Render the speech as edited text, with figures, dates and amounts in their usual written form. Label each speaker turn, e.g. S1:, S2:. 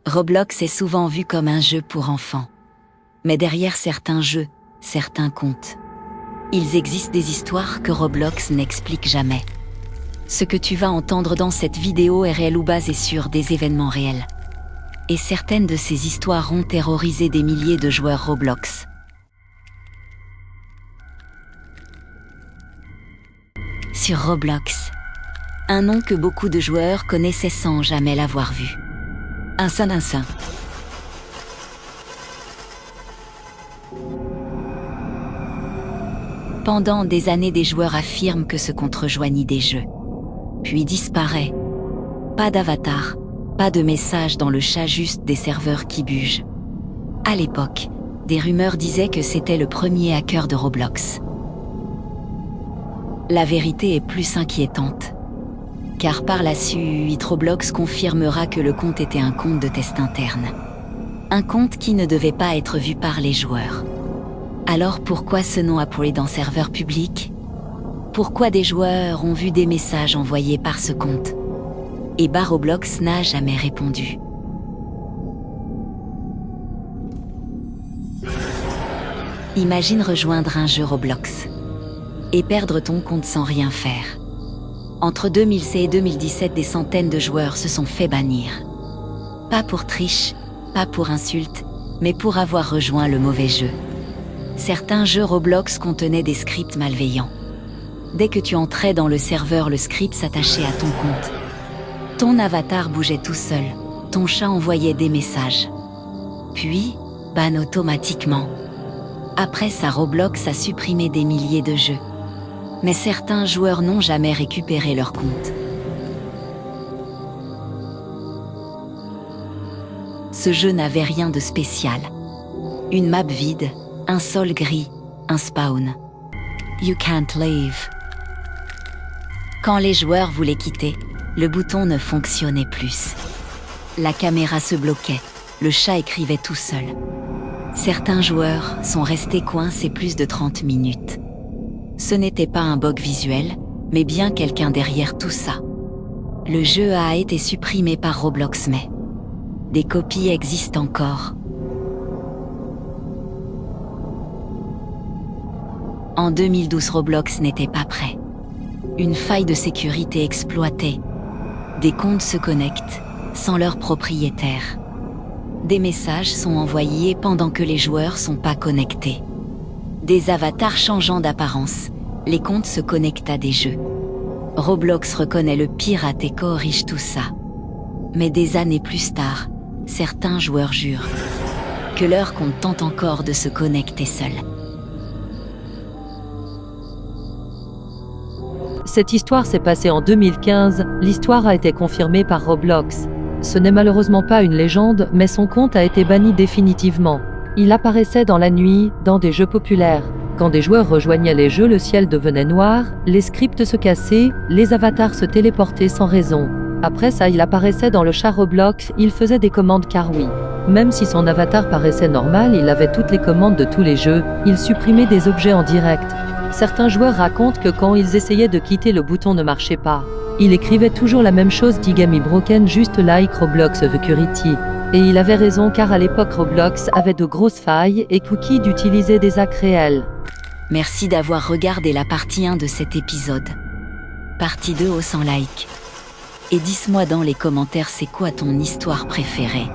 S1: Roblox est souvent vu comme un jeu pour enfants. Mais derrière certains jeux, certains contes, il existe des histoires que Roblox n'explique jamais. Ce que tu vas entendre dans cette vidéo est réel ou basé sur des événements réels. Et certaines de ces histoires ont terrorisé des milliers de joueurs Roblox. Sur Roblox, un nom que beaucoup de joueurs connaissaient sans jamais l'avoir vu. Un saint. Pendant des années, des joueurs affirment que se contrejoignent des jeux. Puis disparaît. Pas d'avatar, pas de message dans le chat, juste des serveurs qui bugent. À l'époque, des rumeurs disaient que c'était le premier hacker de Roblox. La vérité est plus inquiétante. Car par la suite, Roblox confirmera que le compte était un compte de test interne. Un compte qui ne devait pas être vu par les joueurs. Alors pourquoi ce nom apparaît dans serveur public? Pourquoi des joueurs ont vu des messages envoyés par ce compte? Et Roblox n'a jamais répondu. Imagine rejoindre un jeu Roblox et perdre ton compte sans rien faire. Entre 2016 et 2017, des centaines de joueurs se sont fait bannir. Pas pour triche, pas pour insulte, mais pour avoir rejoint le mauvais jeu. Certains jeux Roblox contenaient des scripts malveillants. Dès que tu entrais dans le serveur, le script s'attachait à ton compte. Ton avatar bougeait tout seul, ton chat envoyait des messages. Puis, ban automatiquement. Après ça, Roblox a supprimé des milliers de jeux. Mais certains joueurs n'ont jamais récupéré leur compte. Ce jeu n'avait rien de spécial. Une map vide, un sol gris, un spawn. You can't leave. Quand les joueurs voulaient quitter, le bouton ne fonctionnait plus. La caméra se bloquait, le chat écrivait tout seul. Certains joueurs sont restés coincés plus de 30 minutes. Ce n'était pas un bug visuel, mais bien quelqu'un derrière tout ça. Le jeu a été supprimé par Roblox, mais des copies existent encore. En 2012, Roblox n'était pas prêt. Une faille de sécurité exploitée. Des comptes se connectent, sans leur propriétaire. Des messages sont envoyés pendant que les joueurs sont pas connectés. Des avatars changeant d'apparence, les comptes se connectent à des jeux. Roblox reconnaît le pirate et corrige tout ça. Mais des années plus tard, certains joueurs jurent que leur compte tente encore de se connecter seul.
S2: Cette histoire s'est passée en 2015, l'histoire a été confirmée par Roblox. Ce n'est malheureusement pas une légende, mais son compte a été banni définitivement. Il apparaissait dans la nuit, dans des jeux populaires. Quand des joueurs rejoignaient les jeux, le ciel devenait noir, les scripts se cassaient, les avatars se téléportaient sans raison. Après ça, il apparaissait dans le chat Roblox, il faisait des commandes car oui. Même si son avatar paraissait normal, il avait toutes les commandes de tous les jeux, il supprimait des objets en direct. Certains joueurs racontent que quand ils essayaient de quitter, le bouton ne marchait pas. Il écrivait toujours la même chose, Digami Broken, juste like Roblox Security. Et il avait raison car à l'époque Roblox avait de grosses failles et Cookie d'utiliser des hacks réels.
S1: Merci d'avoir regardé la partie 1 de cet épisode. Partie 2 au 100 likes. Et dis-moi dans les commentaires c'est quoi ton histoire préférée.